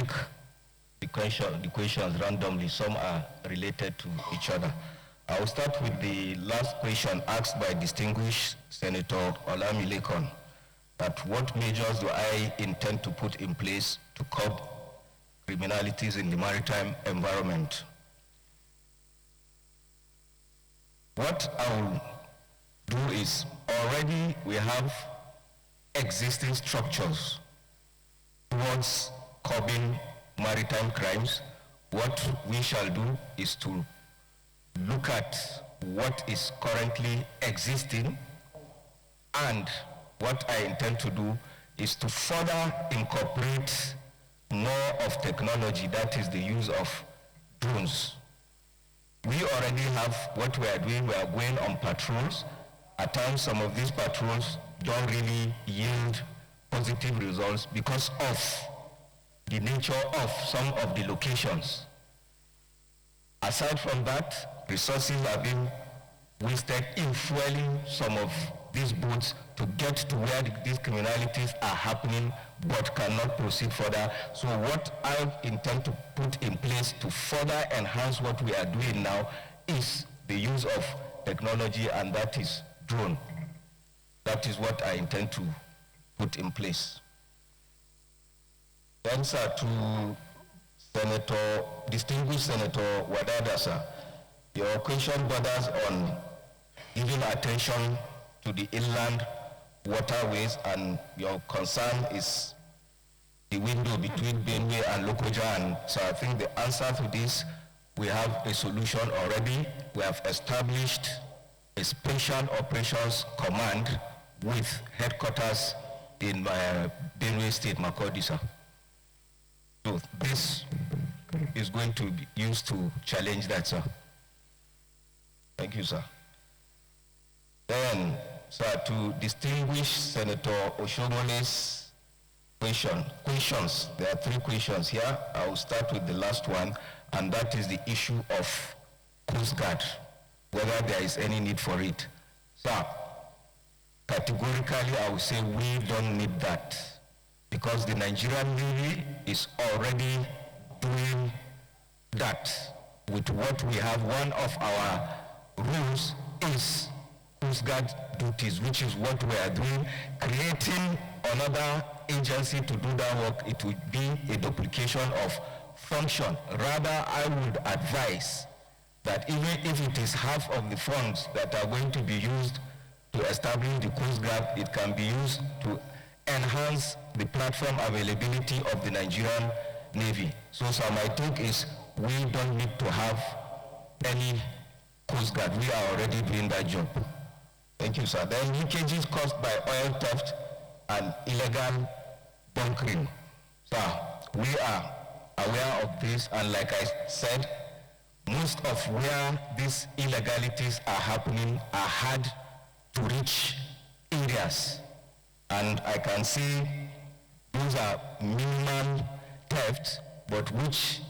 take the questions randomly. Some are related to each other. I will start with the last question asked by distinguished Senator Olamilekon, that what measures do I intend to put in place to curb criminalities in the maritime environment? What I will do is, already we have existing structures towards curbing maritime crimes. What we shall do is to look at what is currently existing, and what I intend to do is to further incorporate more of technology, that is the use of drones. We already have what we are doing. We are going on patrols. At times, some of these patrols don't really yield positive results because of the nature of some of the locations. Aside from that, resources are being wasted in fueling some of these boats to get to where these criminalities are happening but cannot proceed further. So what I intend to put in place to further enhance what we are doing now is the use of technology, and that is drone. That is what I intend to put in place. Answer to distinguished Senator Wadada, sir. Your question borders on giving attention to the inland waterways, and your concern is the window between Benue and Lokoja. And so I think the answer to this, we have a solution already. We have established a special operations command with headquarters in Benue State, Makurdi, sir. So this is going to be used to challenge that, sir. Thank you, sir. Then, sir, to distinguish Senator Oshomole's questions, there are 3 questions here. I will start with the last one, and that is the issue of Coast Guard, whether there is any need for it. Sir, categorically, I will say we don't need that, because the Nigerian Navy is already doing that with what we have. One of our rules is Coast Guard duties, which is what we are doing. Creating another agency to do that work, it would be a duplication of function. Rather, I would advise that even if it is half of the funds that are going to be used to establish the Coast Guard, it can be used to enhance the platform availability of the Nigerian Navy. So my take is we don't need to have any Coast Guard. We are already doing that job. Thank you, sir. Then leakages caused by oil theft and illegal bunkering. Sir, we are aware of this, and like I said, most of where these illegalities are happening are hard to reach areas. And I can see those are minimum thefts, but which,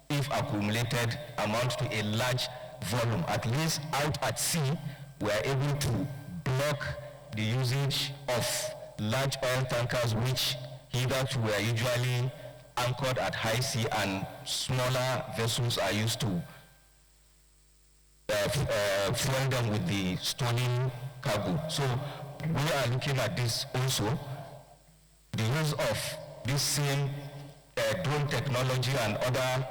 if accumulated, amount to a large volume. At least out at sea, we are able to block the usage of large oil tankers, which hitherto were usually anchored at high sea, and smaller vessels are used to fuel them with the stolen cargo. So we are looking at this also. The use of this same drone technology and other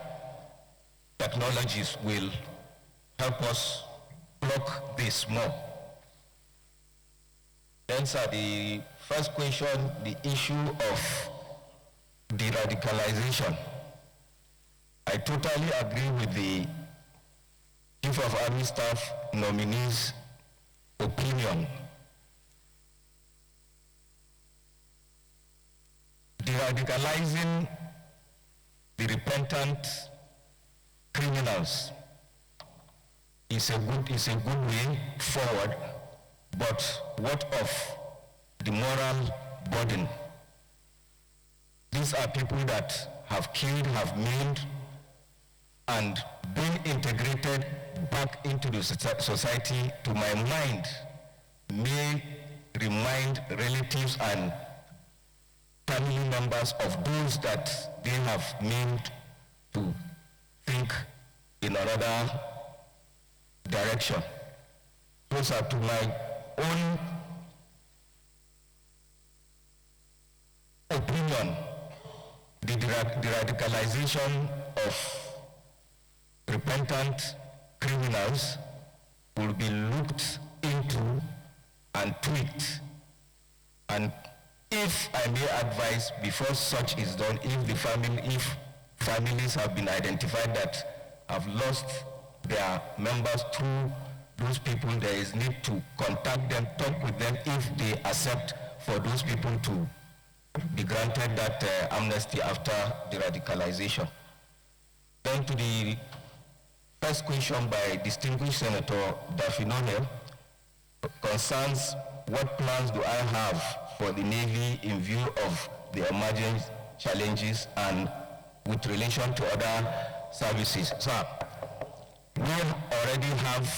technologies will help us block this more. Then, sir, the first question, the issue of de-radicalization. I totally agree with the Chief of Army Staff nominee's opinion. De-radicalizing the repentant criminals is a good way forward, but what of the moral burden? These are people that have killed, have maimed, and been integrated back into the society, to my mind, may remind relatives and family members of those that they have named to think in another direction. Those are to my own opinion, the radicalization of repentant criminals will be looked into and tweaked. And if I may advise, before such is done, if families have been identified that have lost their members through those people, there is need to contact them, talk with them if they accept for those people to be granted that amnesty after the radicalization. Then to the first question by distinguished Senator Dafinone concerns what plans do I have for the Navy in view of the emerging challenges and with relation to other services. Sir, we already have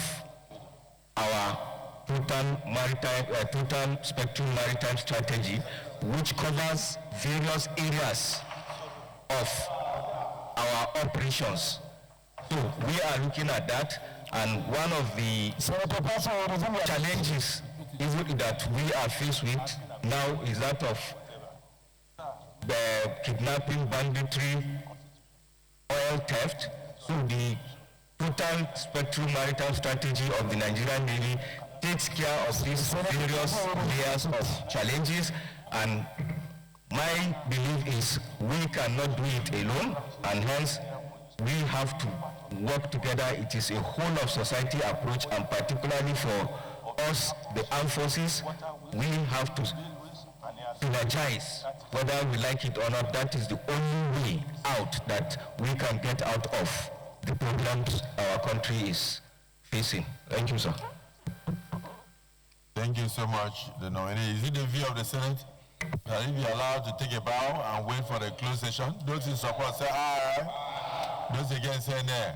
our total spectrum maritime strategy, which covers various areas of our operations. So we are looking at that, and one of the challenges that we are faced with now is that of the kidnapping, banditry, oil theft. So the total spectrum maritime strategy of the Nigerian Navy takes care of these various layers of challenges, and my belief is we cannot do it alone, and hence we have to work together. It is a whole of society approach, and particularly for us, the armed forces, we have to synergize, whether we like it or not. That is the only way out that we can get out of the problems our country is facing. Thank you, sir. Thank you so much, the nominee. Is it the view of the Senate that if you're allowed to take a bow and wait for the closed session, those in support say aye, those against say nay?